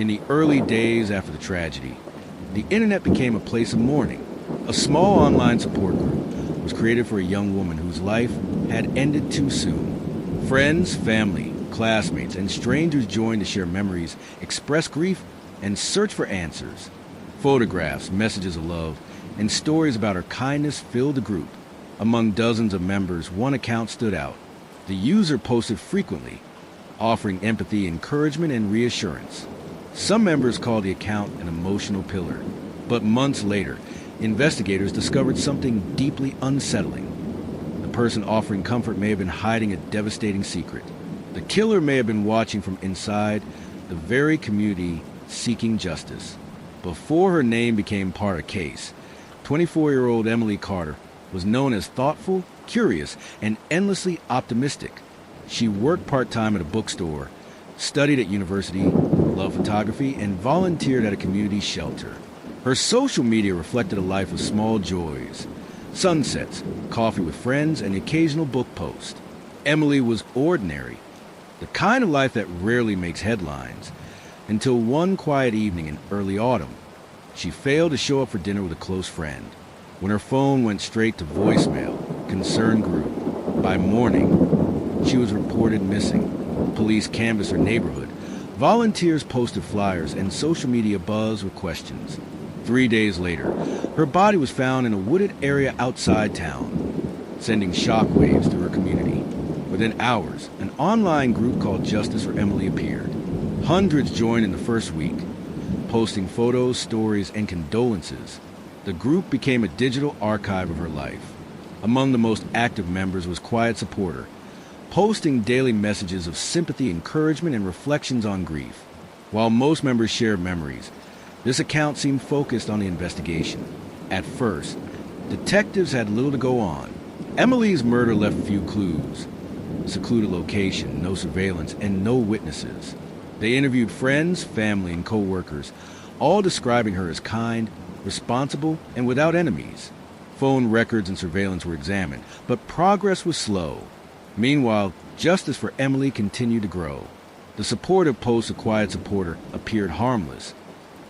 In the early days after the tragedy, the internet became a place of mourning. A small online support group was created for a young woman whose life had ended too soon. Friends, family, classmates, and strangers joined to share memories, express grief, and search for answers. Photographs, messages of love, and stories about her kindness filled the group. Among dozens of members, one account stood out. The user posted frequently, offering empathy, encouragement, and reassurance. Some members called the account an emotional pillar, but months later, investigators discovered something deeply unsettling. The person offering comfort may have been hiding a devastating secret. The killer may have been watching from inside the very community seeking justice. Before her name became part of the case, 24-year-old Emily Carter was known as thoughtful, curious, and endlessly optimistic. She worked part-time at a bookstore, studied at university, loved photography, and volunteered at a community shelter. Her social media reflected a life of small joys, sunsets, coffee with friends, and the occasional book post. Emily was ordinary, the kind of life that rarely makes headlines, until one quiet evening in early autumn, she failed to show up for dinner with a close friend. When her phone went straight to voicemail, concern grew. By morning, she was reported missing. Police canvassed her neighborhood. Volunteers posted flyers, and social media buzzed with questions. 3 days later, her body was found in a wooded area outside town, sending shockwaves through her community. Within hours, an online group called Justice for Emily appeared. Hundreds joined in the first week, posting photos, stories, and condolences. The group became a digital archive of her life. Among the most active members was Quiet Supporter, posting daily messages of sympathy, encouragement, and reflections on grief. While most members shared memories, this account seemed focused on the investigation. At first, detectives had little to go on. Emily's murder left few clues. Secluded location, no surveillance, and no witnesses. They interviewed friends, family, and co-workers, all describing her as kind, responsible, and without enemies. Phone records and surveillance were examined, but progress was slow. Meanwhile, justice for Emily continued to grow. The supportive post of Quiet Supporter appeared harmless,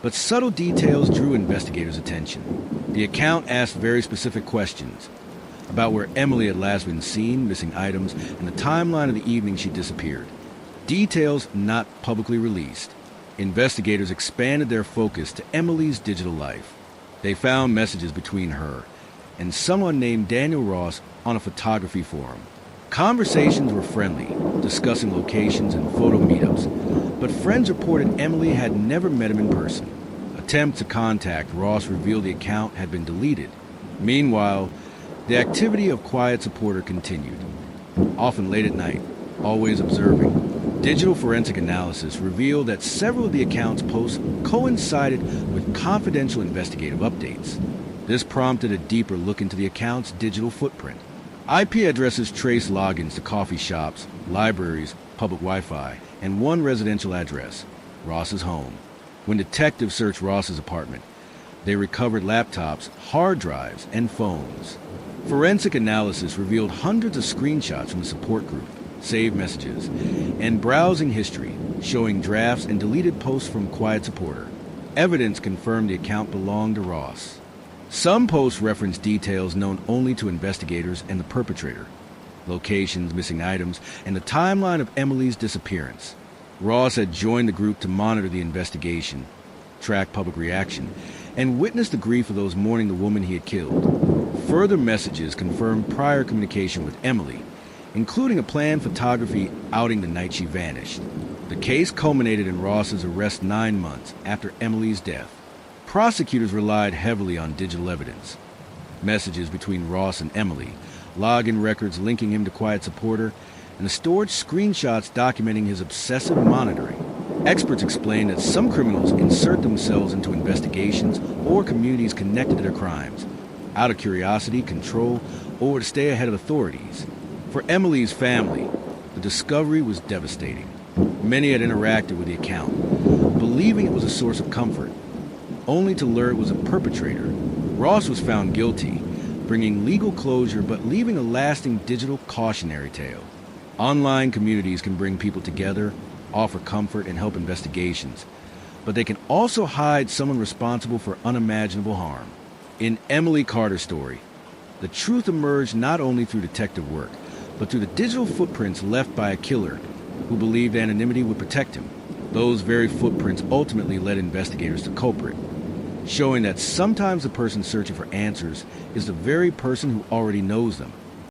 but subtle details drew investigators' attention. The account asked very specific questions about where Emily had last been seen, missing items, and the timeline of the evening she disappeared. Details not publicly released. Investigators expanded their focus to Emily's digital life. They found messages between her and someone named Daniel Ross on a photography forum. Conversations were friendly, discussing locations and photo meetups, but friends reported Emily had never met him in person. Attempts to contact Ross revealed the account had been deleted. Meanwhile, the activity of Quiet Supporter continued, often late at night, always observing. Digital forensic analysis revealed that several of the account's posts coincided with confidential investigative updates. This prompted a deeper look into the account's digital footprint. IP addresses traced logins to coffee shops, libraries, public Wi-Fi, and one residential address, Ross's home. When detectives searched Ross's apartment, they recovered laptops, hard drives, and phones. Forensic analysis revealed hundreds of screenshots from the support group, saved messages, and browsing history showing drafts and deleted posts from Quiet Supporter. Evidence confirmed the account belonged to Ross. Some posts referenced details known only to investigators and the perpetrator, locations, missing items, and the timeline of Emily's disappearance. Ross had joined the group to monitor the investigation, track public reaction, and witness the grief of those mourning the woman he had killed. Further messages confirmed prior communication with Emily, including a planned photography outing the night she vanished. The case culminated in Ross's arrest 9 months after Emily's death. Prosecutors relied heavily on digital evidence. Messages between Ross and Emily, login records linking him to Quiet Supporter, and the stored screenshots documenting his obsessive monitoring. Experts explained that some criminals insert themselves into investigations or communities connected to their crimes, out of curiosity, control, or to stay ahead of authorities. For Emily's family, the discovery was devastating. Many had interacted with the account, believing it was a source of comfort, only to learn it was a perpetrator. Ross was found guilty, bringing legal closure but leaving a lasting digital cautionary tale. Online communities can bring people together, offer comfort, and help investigations, but they can also hide someone responsible for unimaginable harm. In Emily Carter's story, the truth emerged not only through detective work, but through the digital footprints left by a killer who believed anonymity would protect him. Those very footprints ultimately led investigators to culprit, showing that sometimes the person searching for answers is the very person who already knows them.